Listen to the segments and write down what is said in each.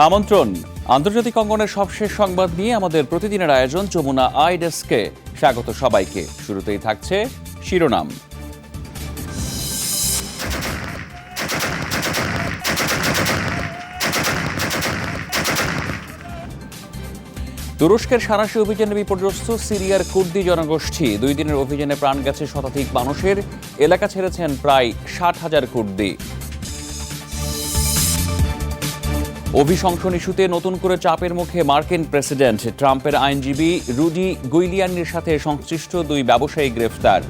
আমন্ত্রণ আন্তর্জাতিক অঙ্গনের সবশেষ সংবাদ নিয়ে আমাদের প্রতিদিনের আয়োজন যমুনা আই ডেস্কে স্বাগত সবাইকে। শুরুতেই থাকছে শিরোনাম। তুরস্কের সাঁড়াশি অভিযানে বিপর্যস্ত সিরিয়ার কুর্দি জনগোষ্ঠী। 2 দিনের অভিযানে প্রাণ গেছে শতাধিক মানুষের। এলাকা ছেড়েছেন প্রায় 60,000 কুর্দি। অভিশংসন ইস্যুতে নতুন করে চাপের মুখে মার্কিন প্রেসিডেন্ট। ট্রাম্পের আইনজীবী রুডি গুইলিয়ানির সাথে সংশ্লিষ্ট 2 ব্যবসায়ী গ্রেফতার।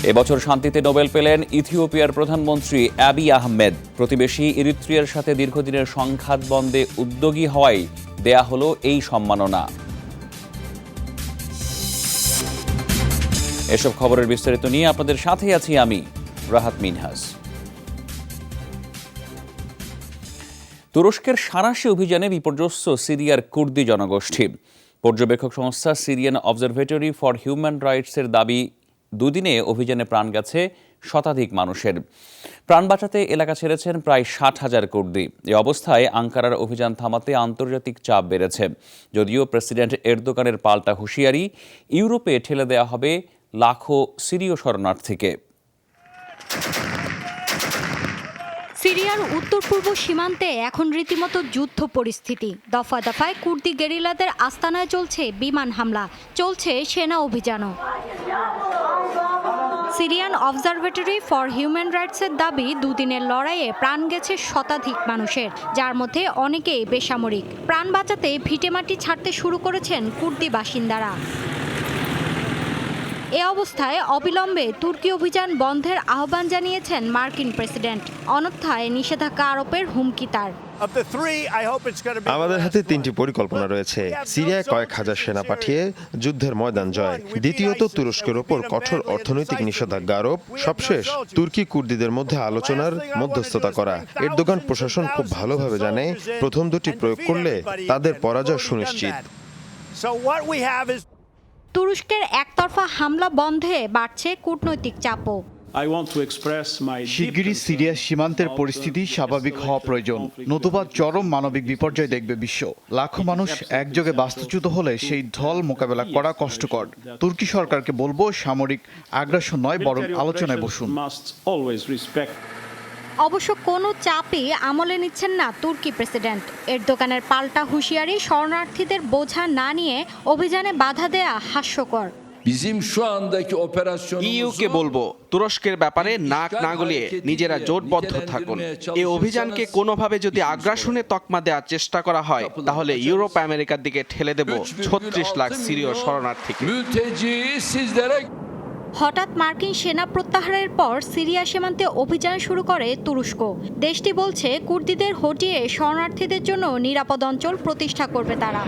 এবছর শান্তিতে নোবেল পেলেন ইথিওপিয়ার প্রধানমন্ত্রী আবিই আহমেদ। প্রতিবেশী ইরিত্রিয়ার সাথে দীর্ঘদিনের সংঘাত বন্ধে উদ্যোগী হওয়ায় দেয়া হলো এই সম্মাননা। এসব খবরের বিস্তারিত নিয়ে আপনাদের সাথে আছি আমি রাহাত মিনহাজ। তুরস্কের সাঁড়াশি অভিযানে বিপর্যস্ত সিরিয়ার কুর্দি জনগোষ্ঠী। পর্যবেক্ষক সংস্থা সিরিয়ান অবজারভেটরি ফর হিউম্যান রাইটসের দাবি, 2 দিনে অভিযানে প্রাণ গেছে শতাধিক মানুষের। প্রাণ বাঁচাতে এলাকা ছেড়েছেন প্রায় 60,000 কুর্দি। এ অবস্থায় আঙ্কারার অভিযান থামাতে আন্তর্জাতিক চাপ বেড়েছে। যদিও প্রেসিডেন্ট এরদোগানের পাল্টা হুঁশিয়ারি, ইউরোপে ঠেলে দেওয়া হবে লাখো সিরীয় শরণার্থীকে। সিরিয়ার উত্তর পূর্ব সীমান্তে এখন রীতিমতো যুদ্ধ পরিস্থিতি। দফা দফায় কুর্দি গেরিলাদের আস্তানায় চলছে বিমান হামলা, চলছে সেনা অভিযানও। সিরিয়ান অবজারভেটরি ফর হিউম্যান রাইটসের দাবি, 2 দিনের লড়াইয়ে প্রাণ গেছে শতাধিক মানুষের, যার মধ্যে অনেকেই বেসামরিক। প্রাণ বাঁচাতে ভিটেমাটি ছাড়তে শুরু করেছেন কুর্দি বাসিন্দারা। এ অবস্থায় অবিলম্বে তুর্কি অভিযান বন্ধের আহ্বান জানিয়েছেন মার্কিন প্রেসিডেন্ট। অন্যথায় নিষেধাজ্ঞা আরোপের হুমকি তার। আমাদের হাতে 3টি পরিকল্পনা রয়েছে। সিরিয়ায় কয়েক হাজার সেনা পাঠিয়ে যুদ্ধের ময়দান জয়, দ্বিতীয়ত তুরস্কের ওপর কঠোর অর্থনৈতিক নিষেধাজ্ঞা আরোপ, সবশেষ তুর্কি কুর্দিদের মধ্যে আলোচনার মধ্যস্থতা করা। এরদোগান প্রশাসন খুব ভালোভাবে জানে, প্রথম 2টি প্রয়োগ করলে তাদের পরাজয় সুনিশ্চিত। তুরস্কের একতরফা হামলা বন্ধে বাড়ছে কূটনৈতিক চাপও। শিগগিরই সিরিয়া সীমান্তের পরিস্থিতি স্বাভাবিক হওয়া প্রয়োজন, নতুবা চরম মানবিক বিপর্যয় দেখবে বিশ্ব। লাখো মানুষ একযোগে বাস্তুচ্যুত হলে সেই ঢল মোকাবেলা করা কষ্টকর। তুর্কি সরকারকে বলবো, সামরিক আগ্রাসন নয়, বরং আলোচনায় বসুন। অবশ্য কোনো চাপই আমলে নিচ্ছেন না তুর্কি প্রেসিডেন্ট। এরদোগানের পাল্টা হুঁশিয়ারি, শরণার্থীদের বোঝা না নিয়ে অভিযানে বাধা দেয়া হাস্যকর। ইইউকে বলবো, তুরস্কের ব্যাপারে নাক না গলিয়ে নিজেরা জোটবদ্ধ থাকুন। এই অভিযানকে কোনোভাবে যদি আগ্রাসনের তকমা দেওয়ার চেষ্টা করা হয়, তাহলে ইউরোপ আমেরিকার দিকে ঠেলে দেব 36 লাখ সিরীয় শরণার্থীকে। হঠাৎ মার্কিন সেনা প্রত্যাহারের পর সিরিয়া সীমান্তে অভিযান শুরু করে তুরস্ক। দেশটি বলছে, কুর্দিদের হটিয়ে শরণার্থীদের জন্য নিরাপদ অঞ্চল প্রতিষ্ঠা করবে তারা।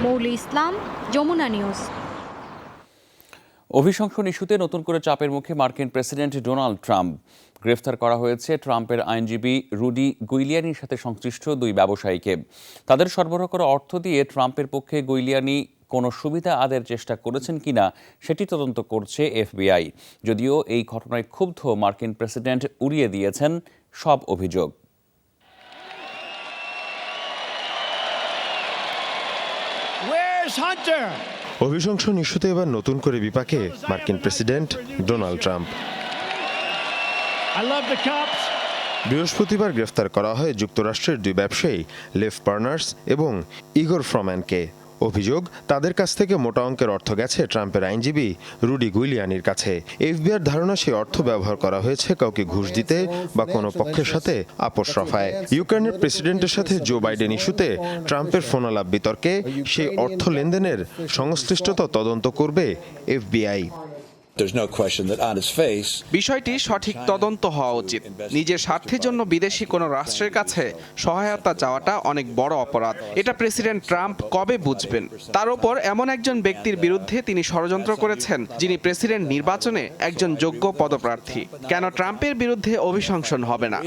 মৌলি ইসলাম, যমুনা নিউজ। অভিশংসন ইস্যুতে নতুন করে চাপের মুখে মার্কিন প্রেসিডেন্ট ডোনাল্ড ট্রাম্প। গ্রেফতার করা হয়েছে ট্রাম্পের আইনজীবী রুডি গুইলিয়ানির সাথে সংশ্লিষ্ট 2 ব্যবসায়ীকে। তাদের সরবরাহ করা অর্থ দিয়ে ট্রাম্পের পক্ষে গুইলিয়ানি কোনো সুবিধা আদায়ের চেষ্টা করেছেন কিনা সেটি তদন্ত করছে FBI। যদিও এই ঘটনায় ক্ষুব্ধ মার্কিন প্রেসিডেন্ট উড়িয়ে দিয়েছেন সব অভিযোগ। অভিশংসন ইস্যুতে এবার নতুন করে বিপাকে মার্কিন প্রেসিডেন্ট ডোনাল্ড ট্রাম্প। বৃহস্পতিবার গ্রেফতার করা হয় যুক্তরাষ্ট্রের 2 ব্যবসায়ী লেভ পার্নার্স এবং ইগর ফ্রম্যানকে। অভিযোগ, তাদের কাছ থেকে মোটা অঙ্কের অর্থ গেছে ট্রাম্পের আইনজীবী রুডি গুইলিয়ানির কাছে। FBIর ধারণা, সেই অর্থ ব্যবহার করা হয়েছে কাউকে ঘুষ দিতে বা কোনো পক্ষের সাথে আপোষ রফায়। ইউক্রেনের প্রেসিডেন্টের সাথে জো বাইডেন ইস্যুতে ট্রাম্পের ফোনালাপ বিতর্কে সেই অর্থ লেনদেনের সংশ্লিষ্টতা তদন্ত করবে FBI। বিষয়টি সঠিক তদন্ত হওয়া উচিত। নিজের স্বার্থের জন্য বিদেশি কোনো রাষ্ট্রের কাছে সহায়তা চাওয়াটা অনেক বড় অপরাধ। এটা প্রেসিডেন্ট ট্রাম্প কবে বুঝবেন? তার উপর এমন একজন ব্যক্তির বিরুদ্ধে তিনি ষড়যন্ত্র করেছেন, যিনি প্রেসিডেন্ট নির্বাচনে একজন যোগ্য পদপ্রার্থী। কেন ট্রাম্পের বিরুদ্ধে অভিশংসন হবে না?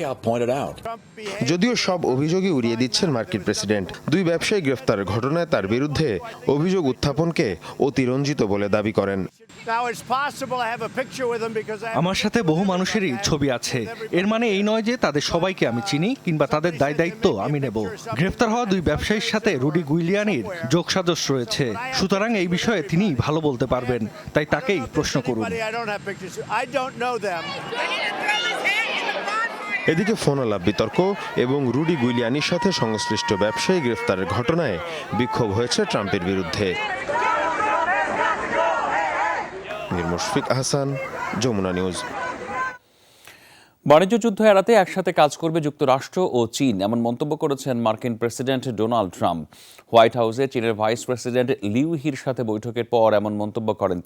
যদিও সব অভিযোগই উড়িয়ে দিচ্ছেন মার্কিন প্রেসিডেন্ট, 2 ব্যবসায়ী গ্রেফতারের ঘটনায় তার বিরুদ্ধে অভিযোগ উত্থাপনকে অতিরঞ্জিত বলে দাবি করেন। আমার সাথে বহু মানুষেরই ছবি আছে। এর মানে এই নয় যে তাদের সবাইকে আমি চিনি কিংবা তাদের দায় দায়িত্ব আমি নেব। গ্রেফতার হওয়া দুই ব্যবসায়ীর সাথে রুডি গুইলিয়ানির যোগসাজশ রয়েছে, সুতরাং এই বিষয়ে তিনিই ভালো বলতে পারবেন, তাই তাকেই প্রশ্ন করুন। এদিকে ফোনালাপ বিতর্ক এবং রুডি গুইলিয়ানির সাথে সংশ্লিষ্ট ব্যবসায়ী গ্রেফতারের ঘটনায় বিক্ষোভ হয়েছে ট্রাম্পের বিরুদ্ধে। মীর মুশফিক আহসান, যমুনা নিউজ। বাণিজ্য যুদ্ধ এড়াতে একসাথে কাজ করবে যুক্তরাষ্ট্র ও চীন, এমন মন্তব্য করেছেন মার্কিন প্রেসিডেন্ট ডোনাল্ড ট্রাম্প। হোয়াইট হাউসে চীনের ভাইস প্রেসিডেন্ট লিউ হির সাথে বৈঠকের পর এমন মন্তব্য করেন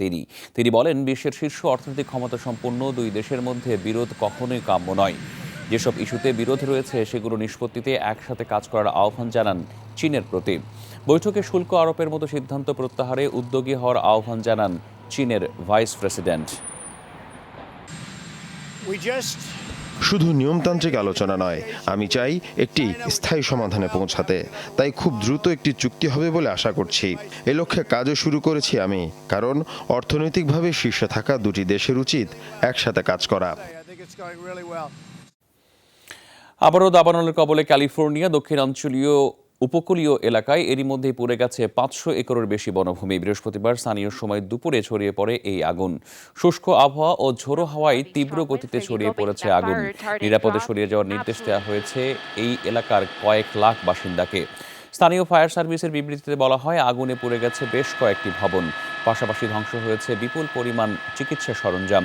তিনি বলেন, বিশ্বের শীর্ষ অর্থনৈতিক ক্ষমতা সম্পন্ন দুই দেশের মধ্যে বিরোধ কখনোই কাম্য নয়। যেসব ইস্যুতে বিরোধ রয়েছে সেগুলো নিষ্পত্তিতে একসাথে কাজ করার আহ্বান জানান চীনের প্রতি। বৈঠকে শুল্ক আরোপের মতো সিদ্ধান্ত প্রত্যাহারে উদ্যোগী হওয়ার আহ্বান জানান চীনের ভাইস প্রেসিডেন্ট। শুধু নিয়মতান্ত্রিক আলোচনা নয়, আমি চাই একটি স্থায়ী সমাধানে পৌঁছাতে, তাই খুব দ্রুত একটি চুক্তি হবে বলে আশা করছি। এ লক্ষ্যে কাজও শুরু করেছি আমি, কারণ অর্থনৈতিকভাবে শীর্ষে থাকা দুটি দেশের উচিত একসাথে কাজ করা। আবারও দাবানলের কবলে ক্যালিফোর্নিয়া দক্ষিণাঞ্চলীয় উপকূলীয় এলাকায় এরই মধ্যেই পুড়ে গেছে 500 একরের বেশি বনভূমি। বৃহস্পতিবার স্থানীয় সময় দুপুরে ছড়িয়ে পড়ে এই আগুন। শুষ্ক আবহাওয়া ও ঝোড়ো হাওয়ায় তীব্র গতিতে ছড়িয়ে পড়েছে আগুন। নিরাপদে সরিয়ে যাওয়ার নির্দেশ দেওয়া হয়েছে এই এলাকার কয়েক লাখ বাসিন্দাকে। স্থানীয় ফায়ার সার্ভিসের বিবৃতিতে বলা হয়, আগুনে পুড়ে গেছে বেশ কয়েকটি ভবন, পাশাপাশি ধ্বংস হয়েছে বিপুল পরিমাণ চিকিৎসা সরঞ্জাম।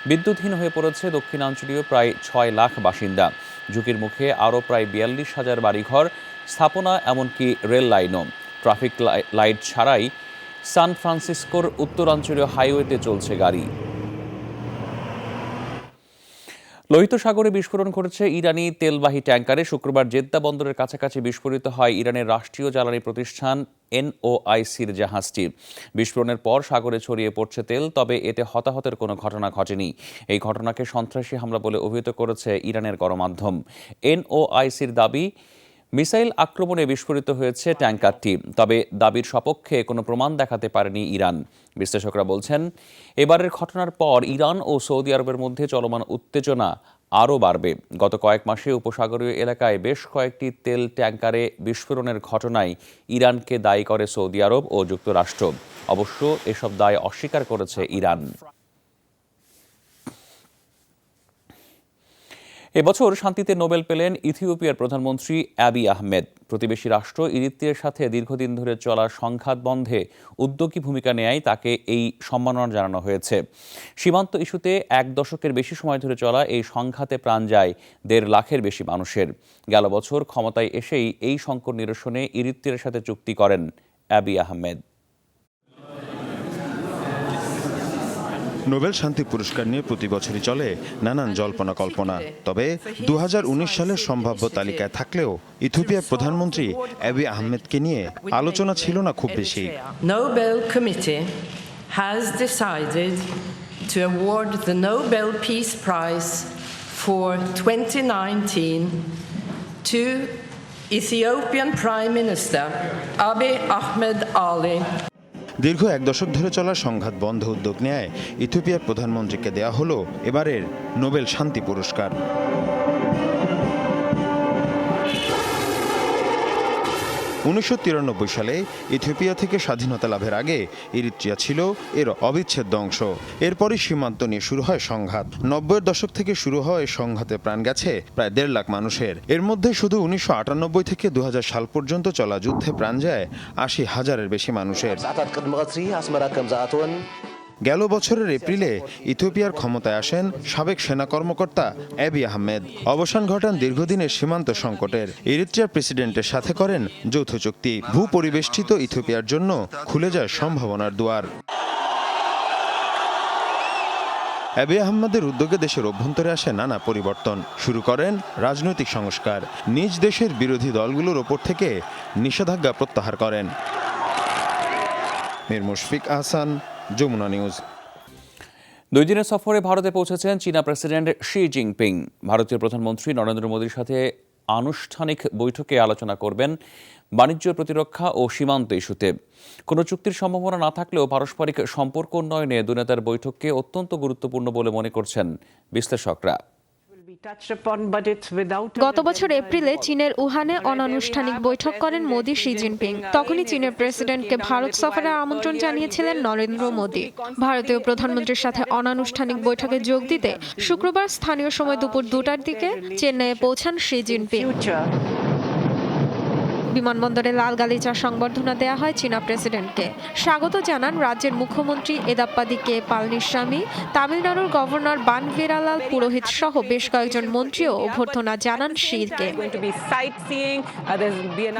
বিদ্যুৎহীন হয়ে পড়েছে দক্ষিণাঞ্চলীয় প্রায় 6 লাখ বাসিন্দা। ঝুঁকির মুখে আরও প্রায় 42,000 বাড়িঘর, স্থাপনা, এমনকি রেল লাইনও। ট্রাফিক লাইট ছাড়াই সান ফ্রান্সিসকোর উত্তরাঞ্চলীয় হাইওয়েতে চলছে গাড়ি। লোহিত সাগরে বিস্ফোরণ ঘটেছে ইরানি তেলবাহী ট্যাঙ্কারে। শুক্রবার জেদ্দা বন্দরের কাছাকাছি বিস্ফোরিত হয় ইরানের রাষ্ট্রীয় জ্বালানি প্রতিষ্ঠান NOICর জাহাজটি। বিস্ফোরণের পর সাগরে ছড়িয়ে পড়ছে তেল, তবে এতে হতাহতের কোনো ঘটনা ঘটেনি। এই ঘটনাকে সন্ত্রাসী হামলা বলে অভিহিত করেছে ইরানের গণমাধ্যম। NOICর দাবি, মিসাইল আক্রমণে বিস্ফোরিত হয়েছে ট্যাঙ্কারটি, তবে দাবির সপক্ষে কোনো প্রমাণ দেখাতে পারেনি ইরান। বিশ্লেষকরা বলছেন, এবারের ঘটনার পর ইরান ও সৌদি আরবের মধ্যে চলমান উত্তেজনা আরও বাড়বে। গত কয়েক মাসে উপসাগরীয় এলাকায় বেশ কয়েকটি তেল ট্যাঙ্কারে বিস্ফোরণের ঘটনায় ইরানকে দায়ী করে সৌদি আরব ও যুক্তরাষ্ট্র। অবশ্য এসব দায় অস্বীকার করেছে ইরান। এবছর শান্তিতে নোবেল পেলেন ইথিওপিয়ার প্রধানমন্ত্রী অ্যাবি আহমেদ। প্রতিবেশী রাষ্ট্র ইরিত্রিয়ার সাথে দীর্ঘদিন ধরে চলা সংঘাত বন্ধে উদ্যোগী ভূমিকা নেয় তাকে এই সম্মাননা জানানো হয়েছে। সীমান্ত ইস্যুতে 1 দশকের বেশি সময় ধরে চলা এই সংঘাতে প্রাণ যায় 1.5 লাখের বেশি মানুষের। গেল বছর ক্ষমতায় এসেই এই সংকট নিরসনে ইরিত্রিয়ার সাথে চুক্তি করেন অ্যাবি আহমেদ। নোবেল শান্তি পুরস্কার নিয়ে প্রতি বছরই চলে নানান জল্পনা কল্পনা। তবে 2019 সালের সম্ভাব্য তালিকায় থাকলেও ইথিওপিয়ার প্রধানমন্ত্রী অ্যাবি আহমেদকে নিয়ে আলোচনা ছিল না খুব বেশি। Nobel Committee has decided to award the Nobel Peace Prize for 2019 to Ethiopian Prime Minister Abiy Ahmed Ali. দীর্ঘ 1 দশক ধরে চলা সংঘাত বন্ধ উদ্যোগ নেয় ইথিওপিয়ার প্রধানমন্ত্রীকে দেয়া হলো এবারের নোবেল শান্তি পুরস্কার। 1993 সালে ইথিওপিয়া থেকে স্বাধীনতা লাভের আগে ইরিত্রিয়া ছিল এর অবিচ্ছেদ্য অংশ। এরপরই সীমান্ত নিয়ে শুরু হয় সংঘাত। 90-এর দশক থেকে শুরু হয় এই সংঘাতে প্রাণ গেছে প্রায় 1.5 লাখ মানুষের। এর মধ্যে শুধু 1998 থেকে 2000 সাল পর্যন্ত চলা যুদ্ধে প্রাণ যায় 80,000-এর বেশি মানুষের। গেল বছরের এপ্রিলে ইথিওপিয়ার ক্ষমতায় আসেন সাবেক সেনা কর্মকর্তা অ্যাবি আহমেদ। অবসান ঘটান দীর্ঘদিনের সীমান্ত সংকটের। ইরিত্রিয়ার প্রেসিডেন্টের সাথে করেন যৌথ চুক্তি। ভূপরিবেষ্টিত ইথিওপিয়ার জন্য খুলে যায় সম্ভাবনার দুয়ার। অ্যাবি আহমেদের উদ্যোগে দেশের অভ্যন্তরে আসে নানা পরিবর্তন। শুরু করেন রাজনৈতিক সংস্কার। নিজ দেশের বিরোধী দলগুলোর ওপর থেকে নিষেধাজ্ঞা প্রত্যাহার করেন। মীর মুশফিক আহসান, যমুনা নিউজ। 2 দিনের সফরে ভারতে পৌঁছেছেন চীনা প্রেসিডেন্ট শি জিনপিং। ভারতীয় প্রধানমন্ত্রী নরেন্দ্র মোদীর সাথে আনুষ্ঠানিক বৈঠকে আলোচনা করবেন বাণিজ্য, প্রতিরক্ষা ও সীমান্ত ইস্যুতে। কোনো চুক্তির সম্ভাবনা না থাকলেও পারস্পরিক সম্পর্ক উন্নয়নে দুই নেতার বৈঠককে অত্যন্ত গুরুত্বপূর্ণ বলে মনে করছেন বিশ্লেষকরা। গত বছর এপ্রিলে চীনের উহানে অনানুষ্ঠানিক বৈঠক করেন মোদি শি জিনপিং। তখনই চীনের প্রেসিডেন্টকে ভারত সফরের আমন্ত্রণ জানিয়েছিলেন নরেন্দ্র মোদি। ভারতীয় প্রধানমন্ত্রীর সাথে অনানুষ্ঠানিক বৈঠকে যোগ দিতে শুক্রবার স্থানীয় সময় দুপুর 2টার দিকে চেন্নাইয়ে পৌঁছান শি জিনপিং। বিমানবন্দরে লাল গালিচা সংবর্ধনা দেয়া হয় চীনা প্রেসিডেন্টকে। স্বাগত জানান রাজ্যের মুখ্যমন্ত্রী এদাপ্পাদি কে পালনিস্বামী, তামিলনাড়ুর গভর্নর বানভেরালাল পুরোহিত সহ বেশ কয়েকজন মন্ত্রীও অভ্যর্থনা জানান শিরকে।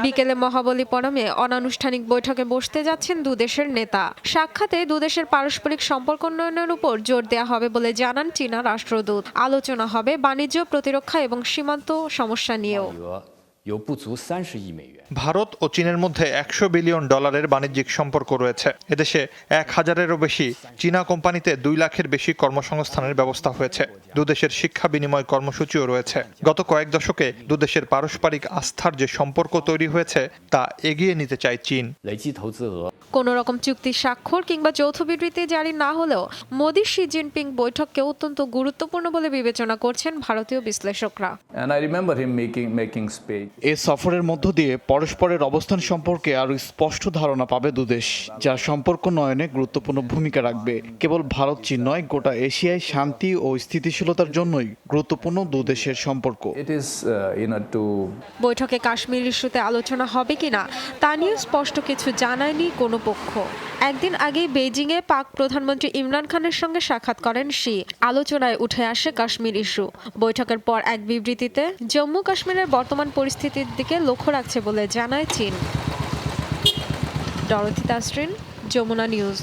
বিকেলে মহাবলীপুরমে অনানুষ্ঠানিক বৈঠকে বসতে যাচ্ছেন দুদেশের নেতা। সাক্ষাতে দুদেশের পারস্পরিক সম্পর্ক উন্নয়নের উপর জোর দেওয়া হবে বলে জানান চীনা রাষ্ট্রদূত। আলোচনা হবে বাণিজ্য, প্রতিরক্ষা এবং সীমান্ত সমস্যা নিয়েও। ভারত ও চীনের মধ্যে $100 বিলিয়ন বাণিজ্যিক সম্পর্ক রয়েছে। এদেশে 1000-এরও বেশি চীনা কোম্পানিতে 2 লাখের বেশি কর্মসংস্থানের ব্যবস্থা হয়েছে। দুদেশের শিক্ষা বিনিময় কর্মসূচিও রয়েছে। গত কয়েক দশকে দুদেশের পারস্পরিক আস্থার যে সম্পর্ক তৈরি হয়েছে তা এগিয়ে নিতে চায় চীন। কোনো রকম চুক্তি স্বাক্ষর কিংবা যৌথ বিবৃতি জারি না হলেও মোদি শি জিনপিং বৈঠককে অত্যন্ত গুরুত্বপূর্ণ বলে বিবেচনা করছেন ভারতীয় বিশ্লেষকরা। এ সফরের মধ্য দিয়ে পরস্পরের অবস্থান সম্পর্কে আরও স্পষ্ট ধারণা পাবে দুদেশ, যা সম্পর্ক নয়নে গুরুত্বপূর্ণ ভূমিকা রাখবে। কেবল ভারত চীন নয়, গোটা এশিয়ায় শান্তি ও স্থিতিশীলতার জন্যই গুরুত্বপূর্ণ দুদেশের সম্পর্ক। বৈঠকে কাশ্মীর ইস্যুতে আলোচনা হবে কিনা তা নিয়ে স্পষ্ট কিছু জানায়নি কোনো পক্ষ। একদিন আগে বেইজিংয়ে পাক প্রধানমন্ত্রী ইমরান খানের সঙ্গে সাক্ষাৎ করেন শি। আলোচনায় উঠে আসে কাশ্মীর ইস্যু। বৈঠকের পর এক বিবৃতিতে জম্মু কাশ্মীরের বর্তমান পরিস্থিতির দিকে লক্ষ্য রাখছে বলে জানায় চীন। Dorothy Tasrin, Jamuna news.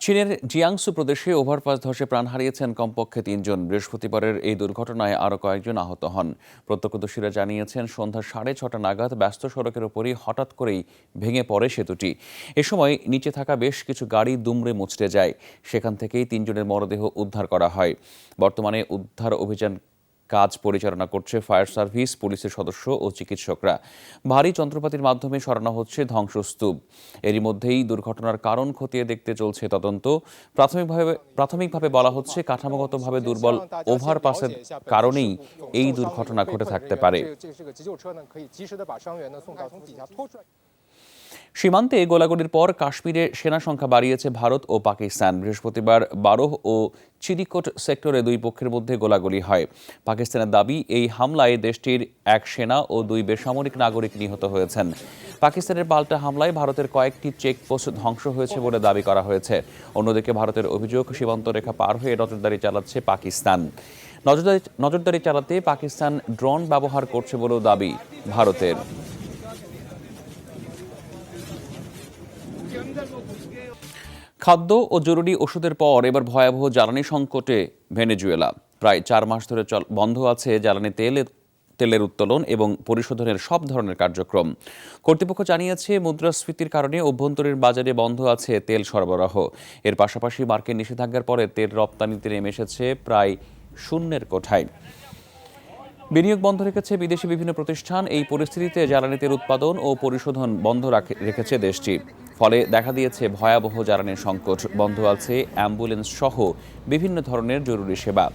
চীনের জিয়াংসু প্রদেশে ওভারপাস ধসে প্রাণ হারিয়েছেন কমপক্ষে 3 জন। বৃহস্পতিবারের এই দুর্ঘটনায় আরও কয়েকজন আহত হন। প্রত্যক্ষদর্শীরা জানিয়েছেন সন্ধ্যা 6:30 নাগাদ ব্যস্ত সড়কের ওপরই হঠাৎ করেই ভেঙে পড়ে সেতুটি। এ সময় নিচে থাকা বেশ কিছু গাড়ি দুমড়ে মুচড়ে যায়। সেখান থেকেই 3 জনের মরদেহ উদ্ধার করা হয়। বর্তমানে উদ্ধার অভিযান কাজ পরিচালনা করছে ফায়ার সার্ভিস, পুলিশের সদস্য ও চিকিৎসকরা। ভারী যন্ত্রপাতির মাধ্যমে সরানো হচ্ছে ধ্বংসস্তূপ। এরই মধ্যেই দুর্ঘটনার কারণ খতিয়ে দেখতে চলছে তদন্ত। প্রাথমিকভাবে বলা হচ্ছে কাঠামোগতভাবে দুর্বল ওভারপাসের কারণেই এই দুর্ঘটনা ঘটে থাকতে পারে। সীমান্তে গোলাগুলির পর কাশ্মীরে সেনা সংখ্যা বাড়িয়েছে ভারত ও পাকিস্তান। বৃহস্পতিবার বারোহ ও চিরিকোট সেক্টরে 2 পক্ষের মধ্যে গোলাগুলি হয়। পাকিস্তানের দাবি, এই হামলায় দেশটির 1 সেনা ও 2 বেসামরিক নাগরিক নিহত হয়েছেন। পাকিস্তানের পাল্টা হামলায় ভারতের কয়েকটি চেকপোস্ট ধ্বংস হয়েছে বলে দাবি করা হয়েছে। অন্যদিকে ভারতের অভিযোগ, সীমান্ত রেখা পার হয়ে নজরদারি চালাচ্ছে পাকিস্তান। নজরদারি চালাতে পাকিস্তান ড্রোন ব্যবহার করছে বলেও দাবি ভারতের। খাদ্য ও জরুরি ওষুধের পর এবার ভয়াবহ জ্বালানি সংকটে ভেনেজুয়েলা। প্রায় 4 মাস ধরে বন্ধ আছে জ্বালানি তেলের উত্তোলন এবং পরিশোধনের সব ধরনের কার্যক্রম। কর্তৃপক্ষ জানিয়েছে মুদ্রাস্ফীতির কারণে অভ্যন্তরীণ বাজারে বন্ধ আছে তেল সরবরাহ। এর পাশাপাশি মার্কিন নিষেধাজ্ঞার পরে তেল রপ্তানিতে নেমে এসেছে প্রায় শূন্যের কোঠায়। বিনিয়োগ বন্ধ রেখেছে বিদেশি বিভিন্ন প্রতিষ্ঠান। এই পরিস্থিতিতে জ্বালানি তেল উৎপাদন ও পরিশোধন বন্ধ রেখেছে দেশটি। ফলে দেখা দিয়েছে ভয়াবহ জ্বালানির সংকট। বন্ধ আছে অ্যাম্বুলেন্স সহ বিভিন্ন ধরনের জরুরি সেবা।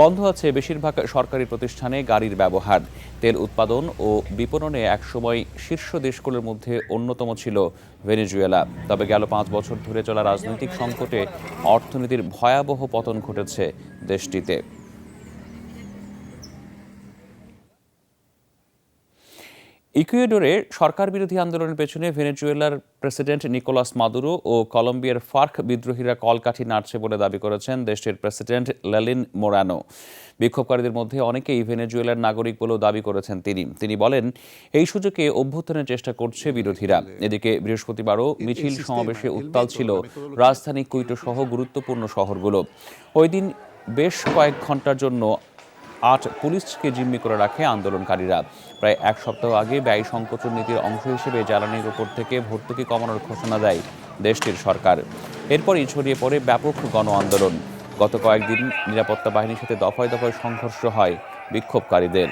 বন্ধ আছে বেশিরভাগ সরকারি প্রতিষ্ঠানে গাড়ির ব্যবহার। তেল উৎপাদন ও বিপণনে একসময় শীর্ষ দেশগুলোর মধ্যে অন্যতম ছিল ভেনেজুয়েলা। তবে গেল 5 বছর ধরে চলা রাজনৈতিক সংকটে অর্থনীতির ভয়াবহ পতন ঘটেছে দেশটিতে। ইকুয়েডরে সরকার বিরোধী আন্দোলনের পেছনে ভেনেজুয়েলার প্রেসিডেন্ট নিকোলাস মাদুরো ও কলম্বিয়ার ফার্ক বিদ্রোহীরা কলকাঠি নাড়ছে বলে দাবি করেছেন দেশটির প্রেসিডেন্ট লেলিন মোরানো। বিক্ষোভকারীদের মধ্যে অনেকেই ভেনেজুয়েলার নাগরিক বলেও দাবি করেছেন তিনি বলেন, এই সুযোগে অভ্যুত্থানের চেষ্টা করছে বিরোধীরা। এদিকে বৃহস্পতিবারও মিছিল সমাবেশে উত্তাল ছিল রাজধানী কুইটো সহ গুরুত্বপূর্ণ শহরগুলো। ওই দিন বেশ কয়েক ঘন্টার জন্য 8 পুলিশকে জিম্মি করে রাখে আন্দোলনকারীরা। প্রায় 1 সপ্তাহ আগে ব্যয় সংকোচন নীতির অংশ হিসেবে জ্বালানির উপর থেকে ভর্তুকি কমানোর ঘোষণা দেয় দেশটির সরকার। এরপরই ছড়িয়ে পড়ে ব্যাপক গণ আন্দোলন। গত কয়েকদিন নিরাপত্তা বাহিনীর সাথে দফায় দফায় সংঘর্ষ হয় বিক্ষোভকারীদের।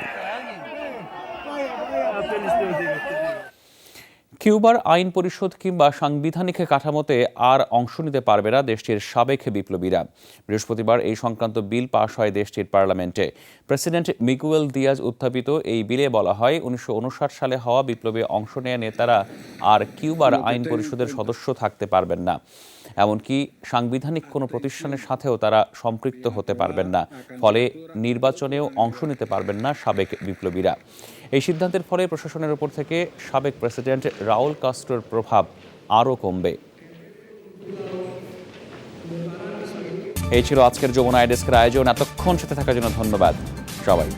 কিউবার আইন পরিষদ কিংবা সাংবিধানিক কাঠামোতে আর অংশ নিতে পারবে না দেশটির সাবেক বিপ্লবীরা। বৃহস্পতিবার এই সংক্রান্ত বিল পাশ হয় দেশটির পার্লামেন্টে। প্রেসিডেন্ট মিগুয়েল দিয়াজ উত্থাপিত এই বিলে বলা হয় 1959 সালে হওয়া বিপ্লবে অংশ নেয়া নেতারা আর কিউবার আইন পরিষদের সদস্য থাকতে পারবেন না। এমনকি সাংবিধানিক কোনো প্রতিষ্ঠানের সাথেও তারা সম্পৃক্ত হতে পারবেন না। ফলে নির্বাচনেও অংশ নিতে পারবেন না সাবেক বিপ্লবীরা। এই সিদ্ধান্তের ফলে প্রশাসনের উপর থেকে সাবেক প্রেসিডেন্ট রাউল কাস্ট্রোর প্রভাব আরও কমবে। এই ছিল আজকের যমুনা ডেস্কের আয়োজন। এতক্ষণ সাথে থাকার জন্য ধন্যবাদ সবাই।